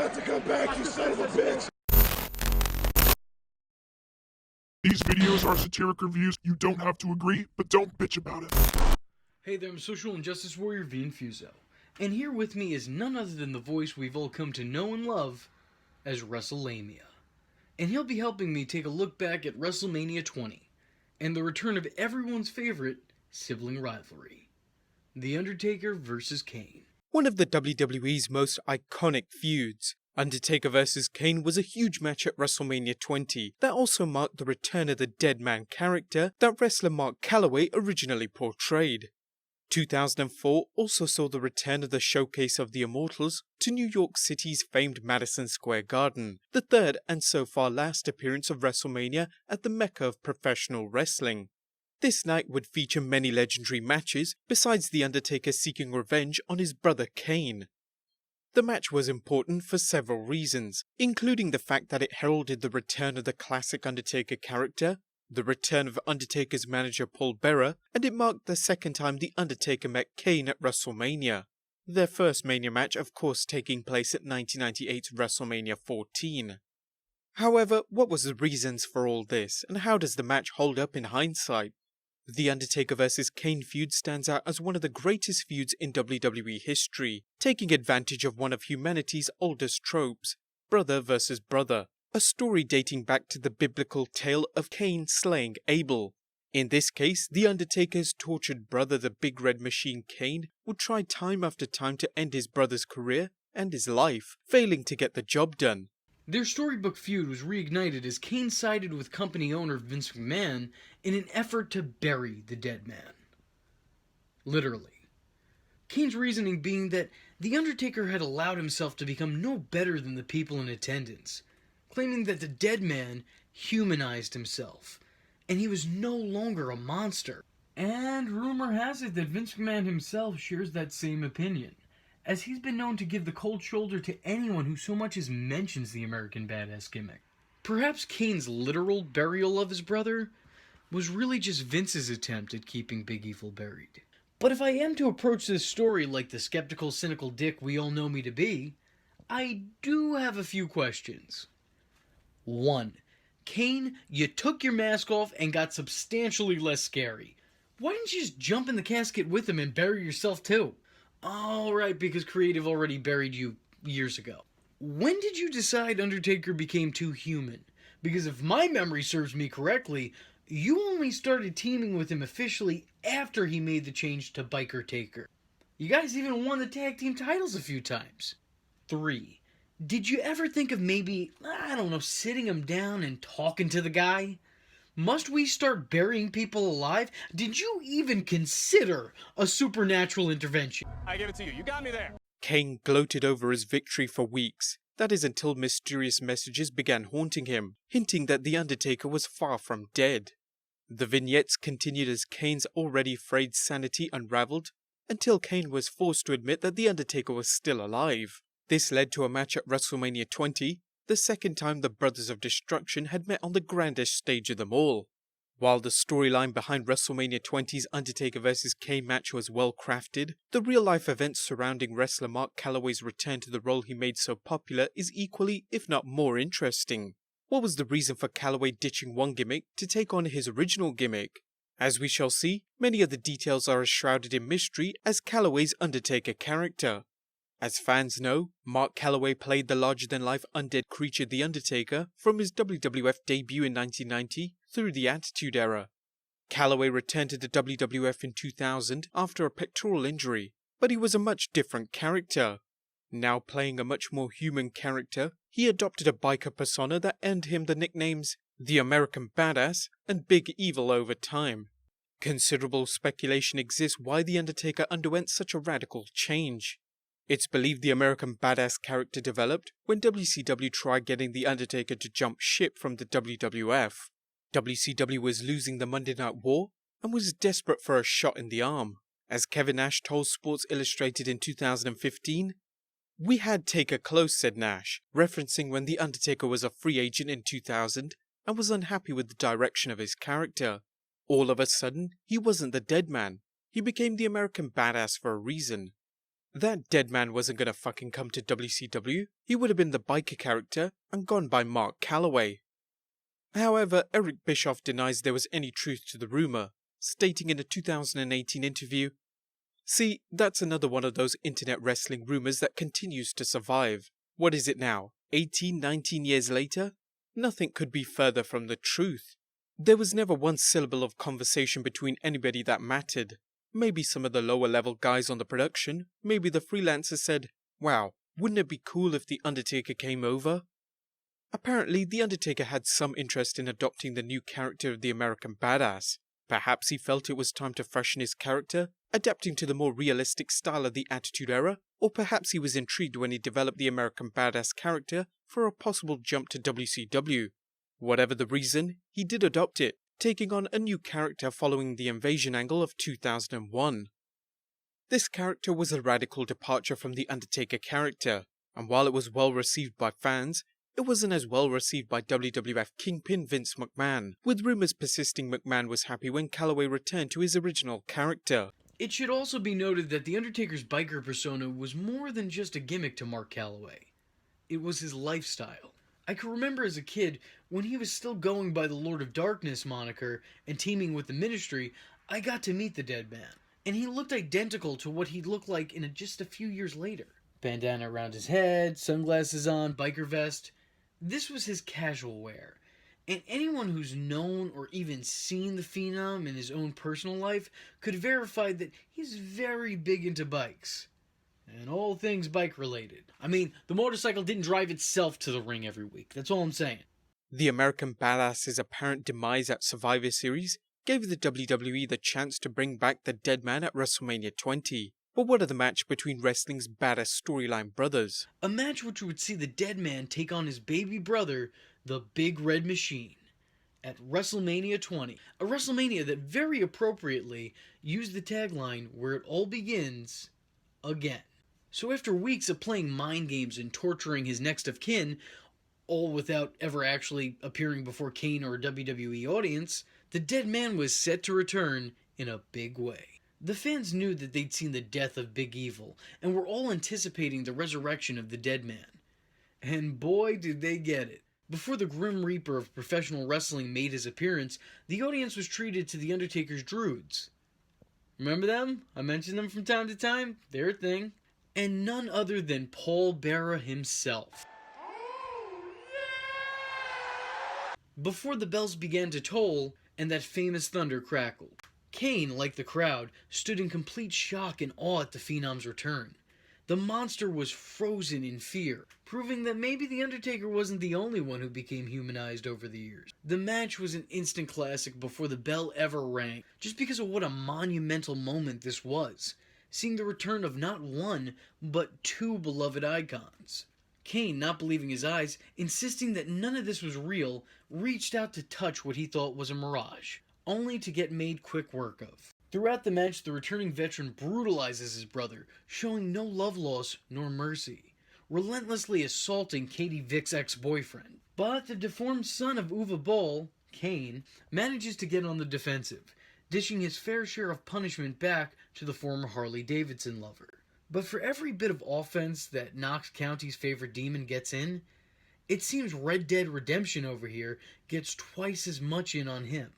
have to come back, you son of a bitch! These videos are satiric reviews. You don't have to agree, but don't bitch about it. Hey there, I'm Social Injustice Warrior Unefeatable, and here with me is none other than the voice we've all come to know and love as Wrestlelamia. And he'll be helping me take a look back at WrestleMania 20, and the return of everyone's favorite sibling rivalry, The Undertaker vs. Kane. One of the WWE's most iconic feuds, Undertaker vs. Kane, was a huge match at WrestleMania 20 that also marked the return of the dead man character that wrestler Mark Calaway originally portrayed. 2004 also saw the return of the Showcase of the Immortals to New York City's famed Madison Square Garden, the third and so far last appearance of WrestleMania at the Mecca of professional wrestling. This night would feature many legendary matches, besides The Undertaker seeking revenge on his brother Kane. The match was important for several reasons, including the fact that it heralded the return of the classic Undertaker character, the return of Undertaker's manager Paul Bearer, and it marked the second time The Undertaker met Kane at WrestleMania. Their first Mania match, of course, taking place at 1998's WrestleMania 14. However, what was the reasons for all this, and how does the match hold up in hindsight? The Undertaker vs. Kane feud stands out as one of the greatest feuds in WWE history, taking advantage of one of humanity's oldest tropes, brother versus brother, a story dating back to the biblical tale of Cain slaying Abel. In this case, The Undertaker's tortured brother, the Big Red Machine Kane, would try time after time to end his brother's career and his life, failing to get the job done. Their storybook feud was reignited as Kane sided with company owner Vince McMahon in an effort to bury the dead man. Literally. Kane's reasoning being that The Undertaker had allowed himself to become no better than the people in attendance, claiming that the dead man humanized himself, and he was no longer a monster. And rumor has it that Vince McMahon himself shares that same opinion, as he's been known to give the cold shoulder to anyone who so much as mentions the American Badass gimmick. Perhaps Kane's literal burial of his brother was really just Vince's attempt at keeping Big Evil buried. But if I am to approach this story like the skeptical, cynical dick we all know me to be, I do have a few questions. 1. Kane, you took your mask off and got substantially less scary. Why didn't you just jump in the casket with him and bury yourself too? Oh, right, because Creative already buried you years ago. When did you decide Undertaker became too human? Because if my memory serves me correctly, you only started teaming with him officially after he made the change to Biker Taker. You guys even won the tag team titles a few times. 3. Did you ever think of maybe, sitting him down and talking to the guy? Must we start burying people alive? Did you even consider a supernatural intervention? I give it to you. You got me there. Kane gloated over his victory for weeks, that is until mysterious messages began haunting him, hinting that The Undertaker was far from dead. The vignettes continued as Kane's already frayed sanity unraveled, until Kane was forced to admit that The Undertaker was still alive. This led to a match at WrestleMania 20, the second time the Brothers of Destruction had met on the grandest stage of them all. While the storyline behind WrestleMania 20's Undertaker vs. Kane match was well crafted, the real-life events surrounding wrestler Mark Calaway's return to the role he made so popular is equally, if not more, interesting. What was the reason for Calaway ditching one gimmick to take on his original gimmick? As we shall see, many of the details are as shrouded in mystery as Calaway's Undertaker character. As fans know, Mark Calaway played the larger-than-life undead creature The Undertaker from his WWF debut in 1990 through the Attitude Era. Calaway returned to the WWF in 2000 after a pectoral injury, but he was a much different character. Now playing a much more human character, he adopted a biker persona that earned him the nicknames The American Badass and Big Evil over time. Considerable speculation exists why The Undertaker underwent such a radical change. It's believed the American Badass character developed when WCW tried getting The Undertaker to jump ship from the WWF. WCW was losing the Monday Night War and was desperate for a shot in the arm. As Kevin Nash told Sports Illustrated in 2015, "We had Taker close," said Nash, referencing when The Undertaker was a free agent in 2000 and was unhappy with the direction of his character. All of a sudden, he wasn't the dead man. He became the American Badass for a reason. That dead man wasn't gonna fucking come to WCW. He would have been the biker character and gone by Mark Calloway. However, Eric Bischoff denies there was any truth to the rumor, stating in a 2018 interview, "See, that's another one of those internet wrestling rumors that continues to survive. What is it now, 18, 19 years later? Nothing could be further from the truth. There was never one syllable of conversation between anybody that mattered. Maybe some of the lower level guys on the production, maybe the freelancers said, wow, wouldn't it be cool if The Undertaker came over?" Apparently, The Undertaker had some interest in adopting the new character of the American Badass. Perhaps he felt it was time to freshen his character, adapting to the more realistic style of the Attitude Era, or perhaps he was intrigued when he developed the American Badass character for a possible jump to WCW. Whatever the reason, he did adopt it, taking on a new character following the invasion angle of 2001. This character was a radical departure from the Undertaker character, and while it was well received by fans, it wasn't as well received by WWF Kingpin Vince McMahon, with rumors persisting McMahon was happy when Calloway returned to his original character. It should also be noted that The Undertaker's biker persona was more than just a gimmick to Mark Calloway. It was his lifestyle. I can remember as a kid, when he was still going by the Lord of Darkness moniker and teaming with the Ministry, I got to meet the dead man. And he looked identical to what he'd look like in just a few years later. Bandana around his head, sunglasses on, biker vest. This was his casual wear. And anyone who's known or even seen the Phenom in his own personal life could verify that he's very big into bikes. And all things bike related. I mean, the motorcycle didn't drive itself to the ring every week. That's all I'm saying. The American Badass's apparent demise at Survivor Series gave the WWE the chance to bring back the dead man at WrestleMania 20. But what of the match between wrestling's baddest storyline brothers? A match which would see the dead man take on his baby brother, the Big Red Machine, at WrestleMania 20. A WrestleMania that very appropriately used the tagline, "Where it all begins, again." So after weeks of playing mind games and torturing his next of kin, all without ever actually appearing before Kane or a WWE audience, the dead man was set to return in a big way. The fans knew that they'd seen the death of Big Evil, and were all anticipating the resurrection of the dead man. And boy, did they get it. Before the Grim Reaper of professional wrestling made his appearance, the audience was treated to the Undertaker's Druids. Remember them? I mention them from time to time. They're a thing. And none other than Paul Bearer himself. Before the bells began to toll, and that famous thunder crackled, Kane, like the crowd, stood in complete shock and awe at the Phenom's return. The monster was frozen in fear, proving that maybe The Undertaker wasn't the only one who became humanized over the years. The match was an instant classic before the bell ever rang, just because of what a monumental moment this was, seeing the return of not one, but two beloved icons. Kane, not believing his eyes, insisting that none of this was real, reached out to touch what he thought was a mirage, only to get made quick work of. Throughout the match, the returning veteran brutalizes his brother, showing no love loss nor mercy, relentlessly assaulting Katie Vick's ex-boyfriend. But the deformed son of Uwe Boll, Kane, manages to get on the defensive, dishing his fair share of punishment back to the former Harley-Davidson lover. But for every bit of offense that Knox County's favorite demon gets in, it seems Red Dead Redemption over here gets twice as much in on him,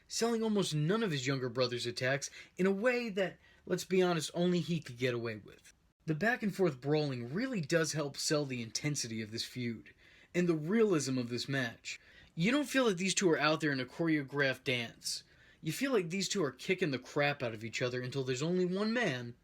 selling almost none of his younger brother's attacks in a way that, let's be honest, only he could get away with. The back and forth brawling really does help sell the intensity of this feud, and the realism of this match. You don't feel that these two are out there in a choreographed dance. You feel like these two are kicking the crap out of each other until there's only one man,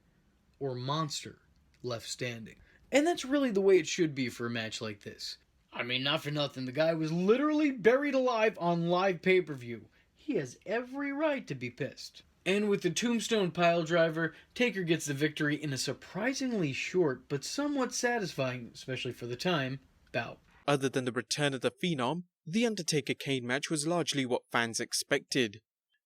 or monster, left standing. And that's really the way it should be for a match like this. I mean, not for nothing, the guy was literally buried alive on live pay-per-view. He has every right to be pissed. And with the Tombstone Piledriver, Taker gets the victory in a surprisingly short, but somewhat satisfying, especially for the time, bout. Other than the return of the Phenom, the Undertaker-Kane match was largely what fans expected.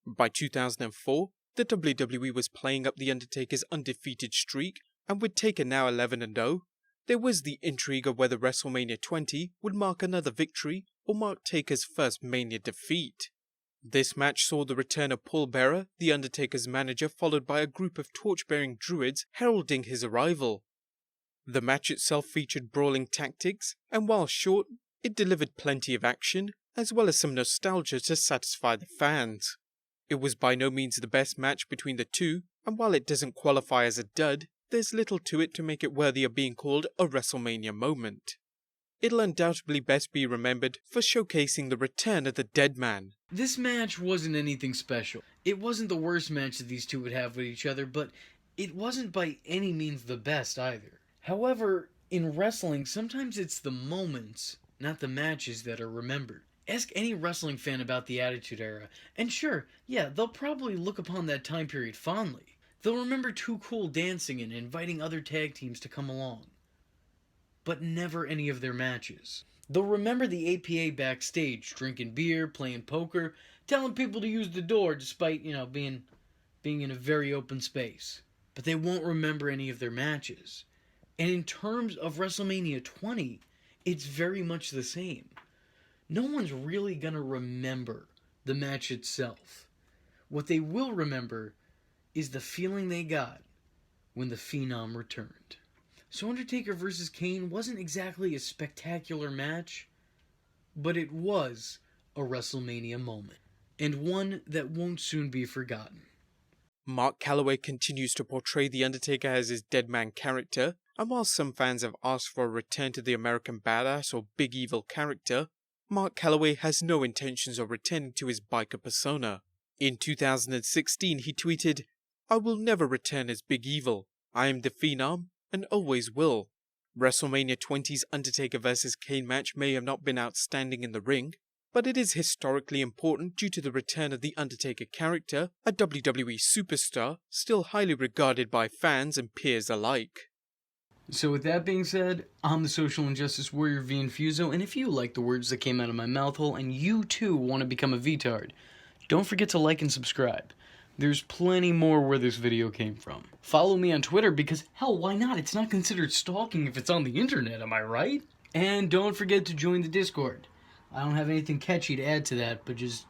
By 2004, the WWE was playing up the Undertaker's undefeated streak, and with Taker now 11-0, there was the intrigue of whether WrestleMania 20 would mark another victory or mark Taker's first Mania defeat. This match saw the return of Paul Bearer, the Undertaker's manager, followed by a group of torch-bearing druids heralding his arrival. The match itself featured brawling tactics, and while short, it delivered plenty of action, as well as some nostalgia to satisfy the fans. It was by no means the best match between the two, and while it doesn't qualify as a dud, there's little to it to make it worthy of being called a WrestleMania moment. It'll undoubtedly best be remembered for showcasing the return of the Dead Man. This match wasn't anything special. It wasn't the worst match that these two would have with each other, but it wasn't by any means the best either. However, in wrestling, sometimes it's the moments, not the matches, that are remembered. Ask any wrestling fan about the Attitude Era, and sure, yeah, they'll probably look upon that time period fondly. They'll remember Too Cool dancing and inviting other tag teams to come along. But never any of their matches. They'll remember the APA backstage, drinking beer, playing poker, telling people to use the door despite, being in a very open space. But they won't remember any of their matches. And in terms of WrestleMania 20, it's very much the same. No one's really gonna remember the match itself. What they will remember is the feeling they got when the Phenom returned. So Undertaker vs. Kane wasn't exactly a spectacular match, but it was a WrestleMania moment, and one that won't soon be forgotten. Mark Calaway continues to portray The Undertaker as his dead man character, and while some fans have asked for a return to the American Badass or Big Evil character, Mark Calaway has no intentions of returning to his biker persona. In 2016, he tweeted, "I will never return as Big Evil. I am the Phenom, and always will." WrestleMania 20's Undertaker vs. Kane match may have not been outstanding in the ring, but it is historically important due to the return of the Undertaker character, a WWE superstar still highly regarded by fans and peers alike. So with that being said, I'm the Social Injustice Warrior V Infuso, and if you like the words that came out of my mouth hole and you too want to become a VTard, don't forget to like and subscribe. There's plenty more where this video came from. Follow me on Twitter because, hell, why not? It's not considered stalking if it's on the internet, am I right? And don't forget to join the Discord. I don't have anything catchy to add to that, but just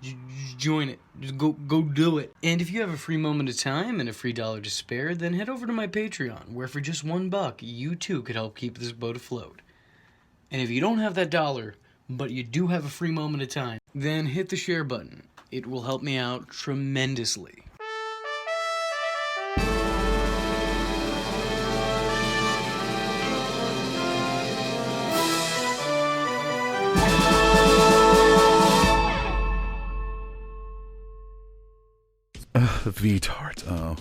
join it. Just go do it. And if you have a free moment of time and a free dollar to spare, then head over to my Patreon, where for just $1, you too could help keep this boat afloat. And if you don't have that dollar, but you do have a free moment of time, then hit the share button. It will help me out tremendously. VTart, oh.